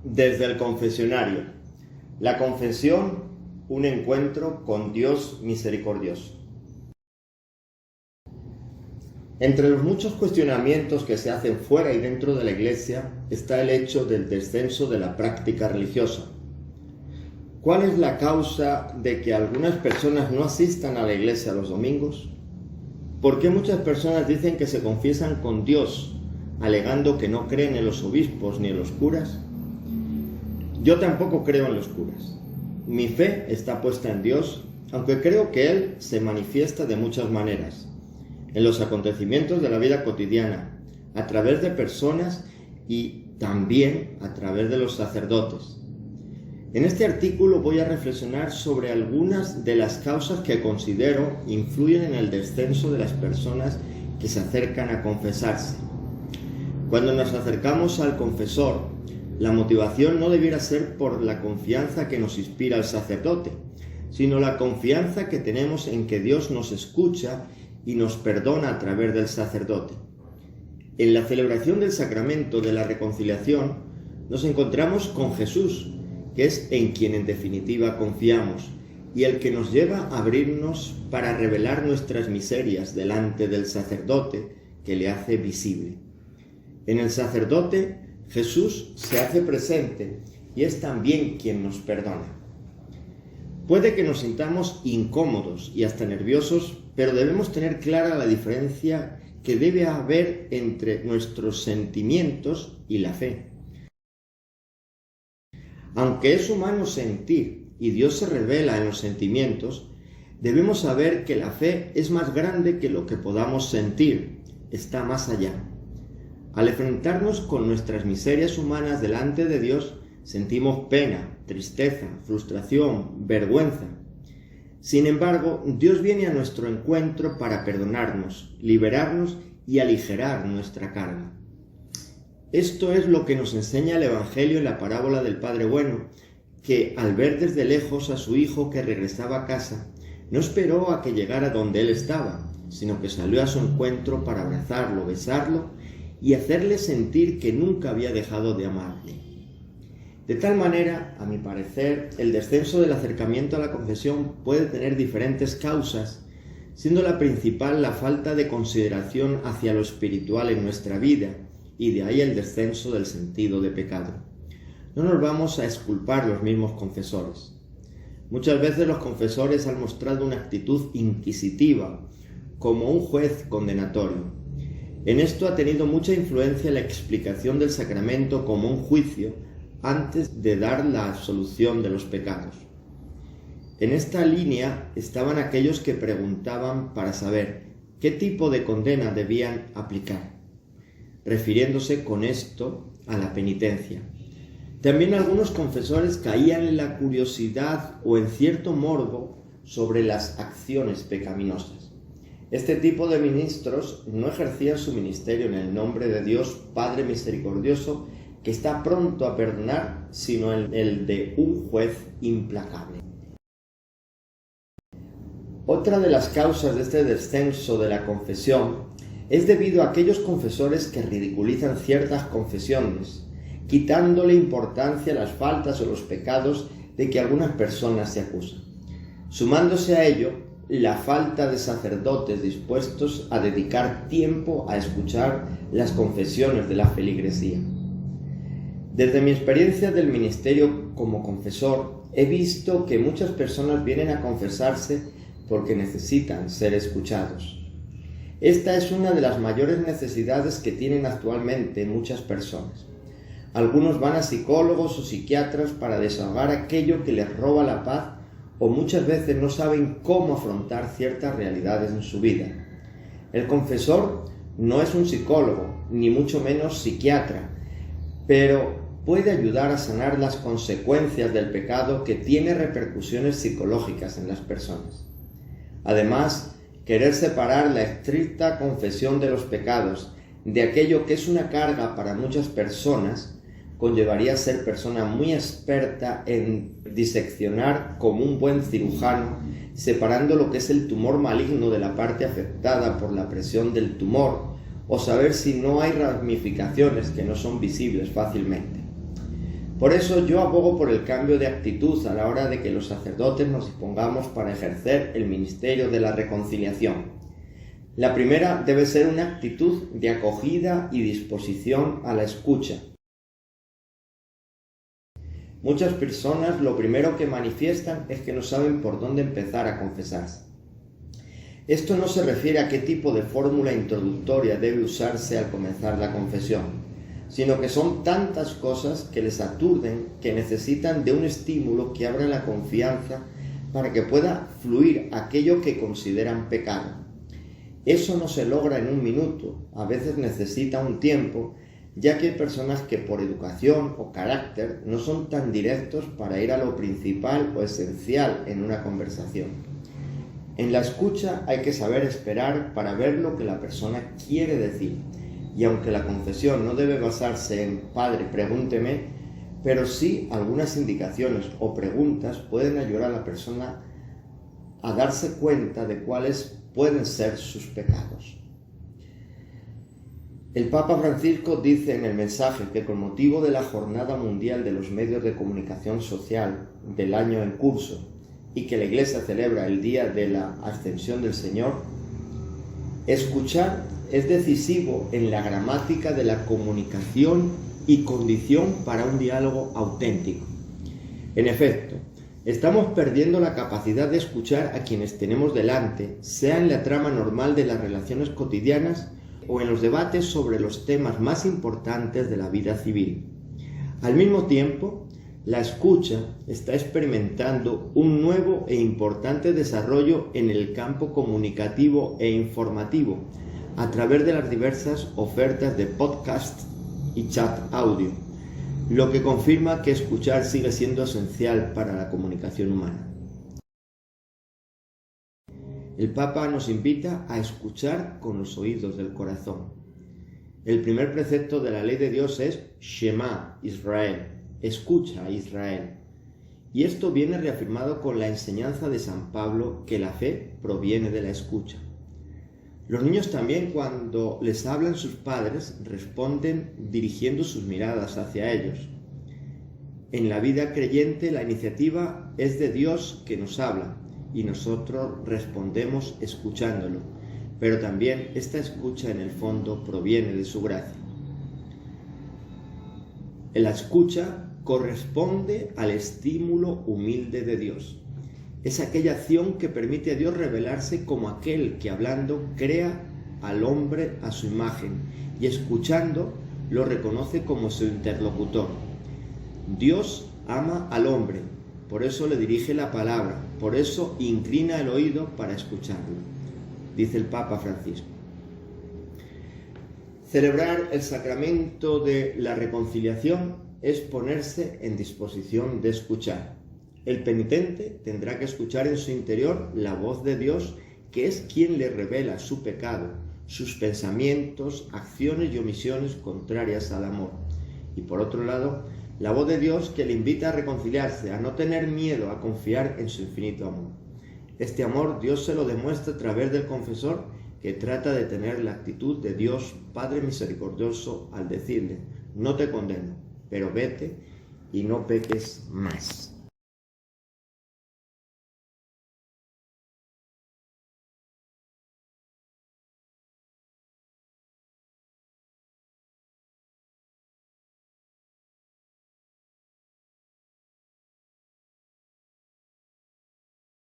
Desde el confesionario. La confesión, un encuentro con Dios misericordioso. Entre los muchos cuestionamientos que se hacen fuera y dentro de la Iglesia está el hecho del descenso de la práctica religiosa. ¿Cuál es la causa de que algunas personas no asistan a la Iglesia los domingos? ¿Por qué muchas personas dicen que se confiesan con Dios, alegando que no creen en los obispos ni en los curas? Yo tampoco creo en los curas. Mi fe está puesta en Dios, aunque creo que Él se manifiesta de muchas maneras, en los acontecimientos de la vida cotidiana, a través de personas y también a través de los sacerdotes. En este artículo voy a reflexionar sobre algunas de las causas que considero influyen en el descenso de las personas que se acercan a confesarse. Cuando nos acercamos al confesor, la motivación no debiera ser por la confianza que nos inspira el sacerdote, sino la confianza que tenemos en que Dios nos escucha y nos perdona a través del sacerdote. En la celebración del sacramento de la reconciliación nos encontramos con Jesús, que es en quien en definitiva confiamos, y el que nos lleva a abrirnos para revelar nuestras miserias delante del sacerdote que le hace visible. En el sacerdote, Jesús se hace presente y es también quien nos perdona. Puede que nos sintamos incómodos y hasta nerviosos, pero debemos tener clara la diferencia que debe haber entre nuestros sentimientos y la fe. Aunque es humano sentir y Dios se revela en los sentimientos, debemos saber que la fe es más grande que lo que podamos sentir, está más allá. Al enfrentarnos con nuestras miserias humanas delante de Dios, sentimos pena, tristeza, frustración, vergüenza. Sin embargo, Dios viene a nuestro encuentro para perdonarnos, liberarnos y aligerar nuestra carga. Esto es lo que nos enseña el Evangelio en la parábola del Padre Bueno, que al ver desde lejos a su hijo que regresaba a casa, no esperó a que llegara donde él estaba, sino que salió a su encuentro para abrazarlo, besarlo y hacerle sentir que nunca había dejado de amarle. De tal manera, a mi parecer, el descenso del acercamiento a la confesión puede tener diferentes causas, siendo la principal la falta de consideración hacia lo espiritual en nuestra vida, y de ahí el descenso del sentido de pecado. No nos vamos a exculpar los mismos confesores. Muchas veces los confesores han mostrado una actitud inquisitiva, como un juez condenatorio. En esto ha tenido mucha influencia la explicación del sacramento como un juicio antes de dar la absolución de los pecados. En esta línea estaban aquellos que preguntaban para saber qué tipo de condena debían aplicar, refiriéndose con esto a la penitencia. También algunos confesores caían en la curiosidad o en cierto morbo sobre las acciones pecaminosas. Este tipo de ministros no ejercían su ministerio en el nombre de Dios Padre Misericordioso, que está pronto a perdonar, sino en el de un juez implacable. Otra de las causas de este descenso de la confesión es debido a aquellos confesores que ridiculizan ciertas confesiones, quitándole importancia a las faltas o los pecados de que algunas personas se acusan. Sumándose a ello, la falta de sacerdotes dispuestos a dedicar tiempo a escuchar las confesiones de la feligresía. Desde mi experiencia del ministerio como confesor, he visto que muchas personas vienen a confesarse porque necesitan ser escuchados. Esta es una de las mayores necesidades que tienen actualmente muchas personas. Algunos van a psicólogos o psiquiatras para desahogar aquello que les roba la paz o muchas veces no saben cómo afrontar ciertas realidades en su vida. El confesor no es un psicólogo, ni mucho menos psiquiatra, pero puede ayudar a sanar las consecuencias del pecado que tiene repercusiones psicológicas en las personas. Además, querer separar la estricta confesión de los pecados de aquello que es una carga para muchas personas conllevaría ser persona muy experta en diseccionar como un buen cirujano, separando lo que es el tumor maligno de la parte afectada por la presión del tumor, o saber si no hay ramificaciones que no son visibles fácilmente. Por eso yo abogo por el cambio de actitud a la hora de que los sacerdotes nos dispongamos para ejercer el ministerio de la reconciliación. La primera debe ser una actitud de acogida y disposición a la escucha. Muchas personas lo primero que manifiestan es que no saben por dónde empezar a confesarse. Esto no se refiere a qué tipo de fórmula introductoria debe usarse al comenzar la confesión, sino que son tantas cosas que les aturden que necesitan de un estímulo que abra la confianza para que pueda fluir aquello que consideran pecado. Eso no se logra en un minuto, a veces necesita un tiempo, ya que hay personas que por educación o carácter no son tan directos para ir a lo principal o esencial en una conversación. En la escucha hay que saber esperar para ver lo que la persona quiere decir. Y aunque la confesión no debe basarse en Padre, pregúnteme, pero sí algunas indicaciones o preguntas pueden ayudar a la persona a darse cuenta de cuáles pueden ser sus pecados. El Papa Francisco dice en el mensaje que con motivo de la Jornada Mundial de los Medios de Comunicación Social del año en curso y que la Iglesia celebra el Día de la Ascensión del Señor, escuchar es decisivo en la gramática de la comunicación y condición para un diálogo auténtico. En efecto, estamos perdiendo la capacidad de escuchar a quienes tenemos delante, sea en la trama normal de las relaciones cotidianas o en los debates sobre los temas más importantes de la vida civil. Al mismo tiempo, la escucha está experimentando un nuevo e importante desarrollo en el campo comunicativo e informativo, a través de las diversas ofertas de podcast y chat audio, lo que confirma que escuchar sigue siendo esencial para la comunicación humana. El Papa nos invita a escuchar con los oídos del corazón. El primer precepto de la ley de Dios es Shema Israel, escucha a Israel. Y esto viene reafirmado con la enseñanza de San Pablo que la fe proviene de la escucha. Los niños también, cuando les hablan sus padres, responden dirigiendo sus miradas hacia ellos. En la vida creyente, la iniciativa es de Dios que nos habla y nosotros respondemos escuchándolo, pero también esta escucha en el fondo proviene de su gracia. La escucha corresponde al estímulo humilde de Dios. Es aquella acción que permite a Dios revelarse como aquel que hablando crea al hombre a su imagen y escuchando lo reconoce como su interlocutor. Dios ama al hombre, por eso le dirige la palabra, por eso inclina el oído para escucharlo, dice el Papa Francisco. Celebrar el sacramento de la reconciliación es ponerse en disposición de escuchar. El penitente tendrá que escuchar en su interior la voz de Dios, que es quien le revela su pecado, sus pensamientos, acciones y omisiones contrarias al amor. Y por otro lado, la voz de Dios que le invita a reconciliarse, a no tener miedo, a confiar en su infinito amor. Este amor Dios se lo demuestra a través del confesor, que trata de tener la actitud de Dios Padre misericordioso al decirle: no te condeno, pero vete y no peques más.